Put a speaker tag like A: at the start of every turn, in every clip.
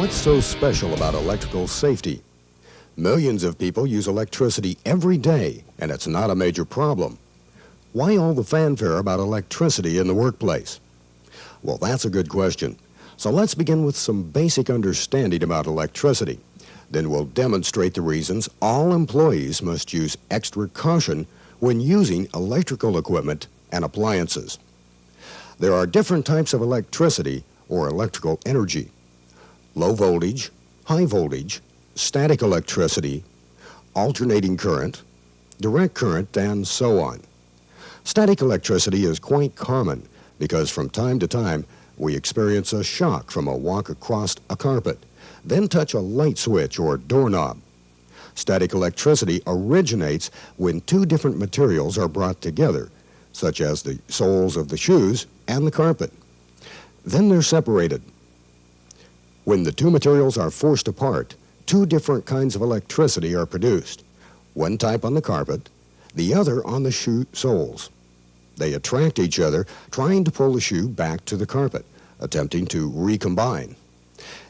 A: What's so special about electrical safety? Millions of people use electricity every day, and it's not a major problem. Why all the fanfare about electricity in the workplace? Well, that's a good question. So let's begin with some basic understanding about electricity. Then we'll demonstrate the reasons all employees must use extra caution when using electrical equipment and appliances. There are different types of electricity or electrical energy: low voltage, high voltage, static electricity, alternating current, direct current, and so on. Static electricity is quite common because from time to time we experience a shock from a walk across a carpet, then touch a light switch or doorknob. Static electricity originates when two different materials are brought together, such as the soles of the shoes and the carpet. Then they're separated. When the two materials are forced apart, two different kinds of electricity are produced, one type on the carpet, the other on the shoe soles. They attract each other, trying to pull the shoe back to the carpet, attempting to recombine.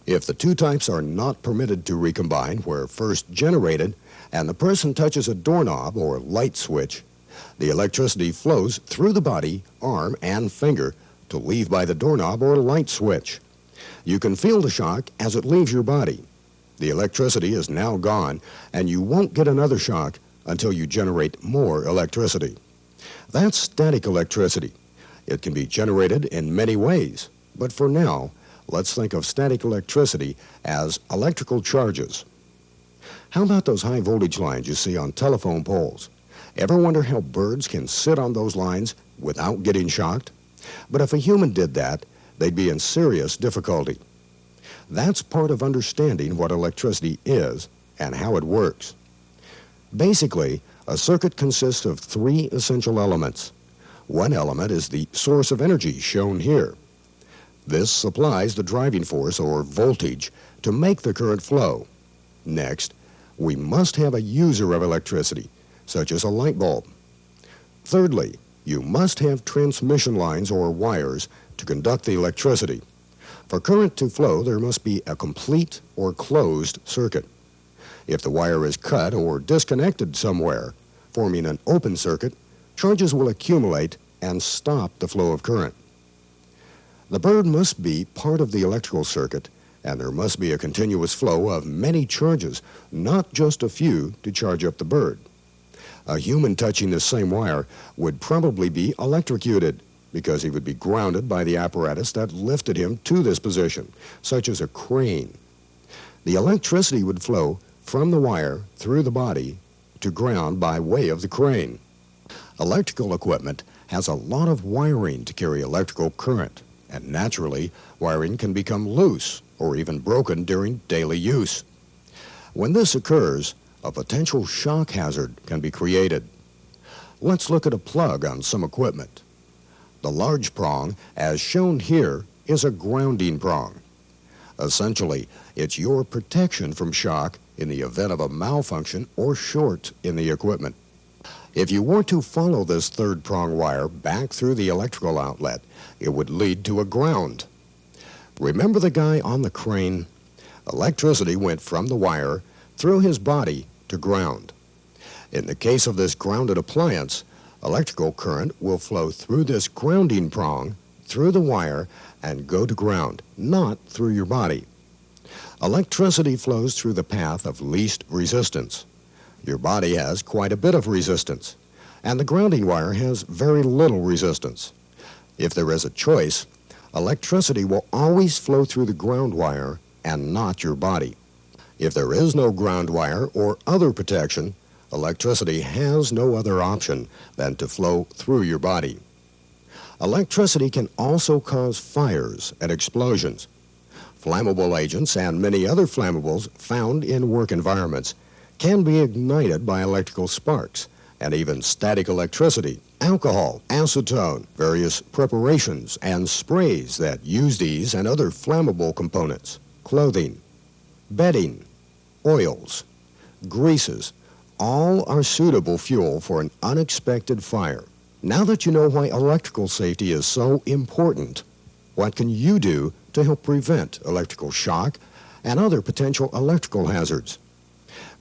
A: If the two types are not permitted to recombine where first generated, and the person touches a doorknob or light switch, the electricity flows through the body, arm, and finger to leave by the doorknob or light switch. You can feel the shock as it leaves your body. The electricity is now gone, and you won't get another shock until you generate more electricity. That's static electricity. It can be generated in many ways, but for now, let's think of static electricity as electrical charges. How about those high voltage lines you see on telephone poles? Ever wonder how birds can sit on those lines without getting shocked? But if a human did that, they'd be in serious difficulty. That's part of understanding what electricity is and how it works. Basically, a circuit consists of three essential elements. One element is the source of energy, shown here. This supplies the driving force or voltage to make the current flow. Next, we must have a user of electricity, such as a light bulb. Thirdly, you must have transmission lines or wires to conduct the electricity. For current to flow, there must be a complete or closed circuit. If the wire is cut or disconnected somewhere, forming an open circuit, charges will accumulate and stop the flow of current. The bird must be part of the electrical circuit, and there must be a continuous flow of many charges, not just a few to charge up the bird. A human touching this same wire would probably be electrocuted because he would be grounded by the apparatus that lifted him to this position, such as a crane. The electricity would flow from the wire through the body to ground by way of the crane. Electrical equipment has a lot of wiring to carry electrical current, and naturally, wiring can become loose or even broken during daily use. When this occurs, a potential shock hazard can be created. Let's look at a plug on some equipment. The large prong, as shown here, is a grounding prong. Essentially, it's your protection from shock in the event of a malfunction or short in the equipment. If you were to follow this third prong wire back through the electrical outlet, it would lead to a ground. Remember the guy on the crane? Electricity went from the wire through his body to ground. In the case of this grounded appliance, electrical current will flow through this grounding prong, through the wire, and go to ground, not through your body. Electricity flows through the path of least resistance. Your body has quite a bit of resistance, and the grounding wire has very little resistance. If there is a choice, electricity will always flow through the ground wire and not your body. If there is no ground wire or other protection, electricity has no other option than to flow through your body. Electricity can also cause fires and explosions. Flammable agents and many other flammables found in work environments can be ignited by electrical sparks, and even static electricity, alcohol, acetone, various preparations and sprays that use these and other flammable components, clothing, bedding, oils, greases, all are suitable fuel for an unexpected fire. Now that you know why electrical safety is so important, what can you do to help prevent electrical shock and other potential electrical hazards.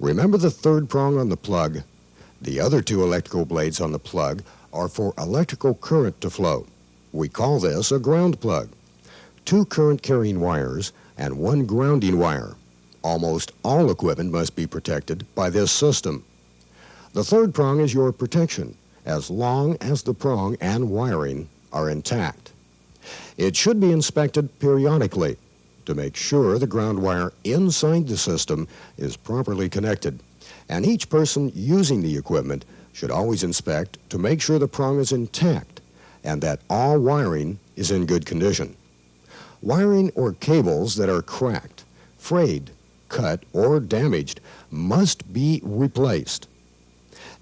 A: Remember the third prong on the plug. The other two electrical blades on the plug are for electrical current to flow. We call this a ground plug. 2 current-carrying wires and 1 grounding wire. Almost all equipment must be protected by this system. The third prong is your protection, as long as the prong and wiring are intact. It should be inspected periodically to make sure the ground wire inside the system is properly connected, and each person using the equipment should always inspect to make sure the prong is intact and that all wiring is in good condition. Wiring or cables that are cracked, frayed, cut, or damaged must be replaced.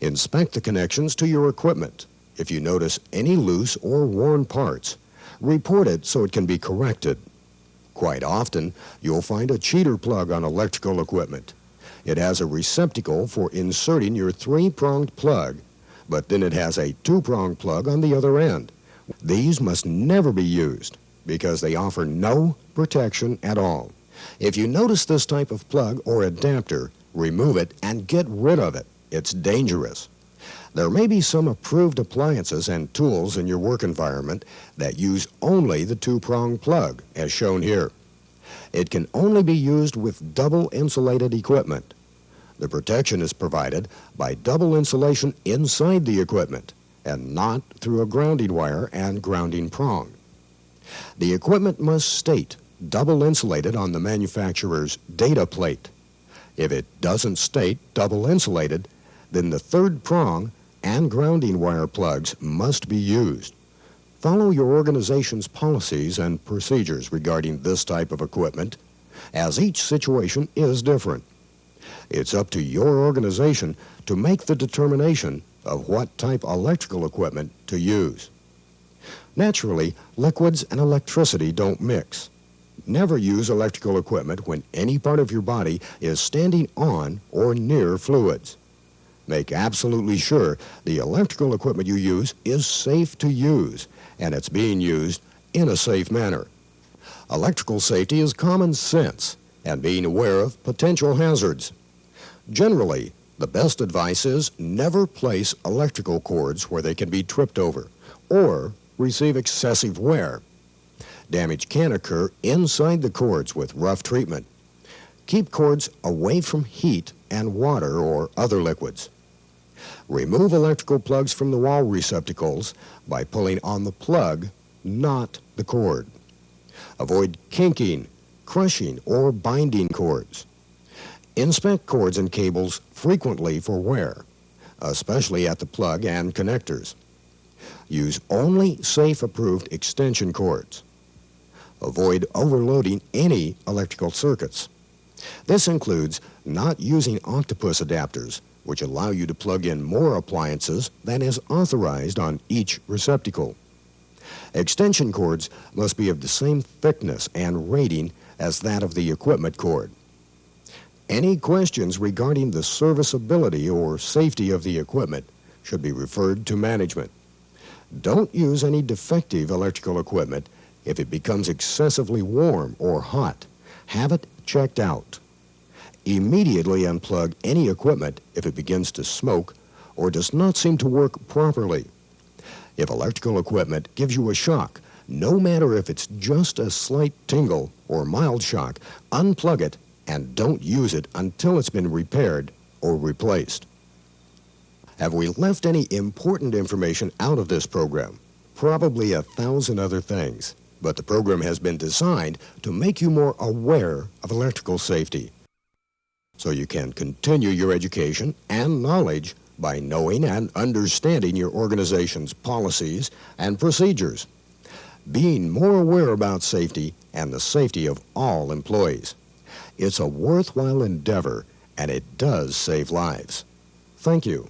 A: Inspect the connections to your equipment. If you notice any loose or worn parts, report it so it can be corrected. Quite often, you'll find a cheater plug on electrical equipment. It has a receptacle for inserting your 3-pronged plug, but then it has a 2-pronged plug on the other end. These must never be used because they offer no protection at all. If you notice this type of plug or adapter, remove it and get rid of it. It's dangerous. There may be some approved appliances and tools in your work environment that use only the 2-prong plug, as shown here. It can only be used with double insulated equipment. The protection is provided by double insulation inside the equipment and not through a grounding wire and grounding prong. The equipment must state double insulated on the manufacturer's data plate. If it doesn't state double insulated, then the 3rd prong and grounding wire plugs must be used. Follow your organization's policies and procedures regarding this type of equipment, as each situation is different. It's up to your organization to make the determination of what type electrical equipment to use. Naturally, liquids and electricity don't mix. Never use electrical equipment when any part of your body is standing on or near fluids. Make absolutely sure the electrical equipment you use is safe to use and it's being used in a safe manner. Electrical safety is common sense and being aware of potential hazards. Generally, the best advice is never place electrical cords where they can be tripped over or receive excessive wear. Damage can occur inside the cords with rough treatment. Keep cords away from heat and water or other liquids. Remove electrical plugs from the wall receptacles by pulling on the plug, not the cord. Avoid kinking, crushing, or binding cords. Inspect cords and cables frequently for wear, especially at the plug and connectors. Use only safe-approved extension cords. Avoid overloading any electrical circuits. This includes not using octopus adapters, which allow you to plug in more appliances than is authorized on each receptacle. Extension cords must be of the same thickness and rating as that of the equipment cord. Any questions regarding the serviceability or safety of the equipment should be referred to management. Don't use any defective electrical equipment if it becomes excessively warm or hot. Have it checked out. Immediately unplug any equipment if it begins to smoke or does not seem to work properly. If electrical equipment gives you a shock, no matter if it's just a slight tingle or mild shock, unplug it and don't use it until it's been repaired or replaced. Have we left any important information out of this program? Probably 1,000 other things, but the program has been designed to make you more aware of electrical safety, so you can continue your education and knowledge by knowing and understanding your organization's policies and procedures, being more aware about safety and the safety of all employees. It's a worthwhile endeavor, and it does save lives. Thank you.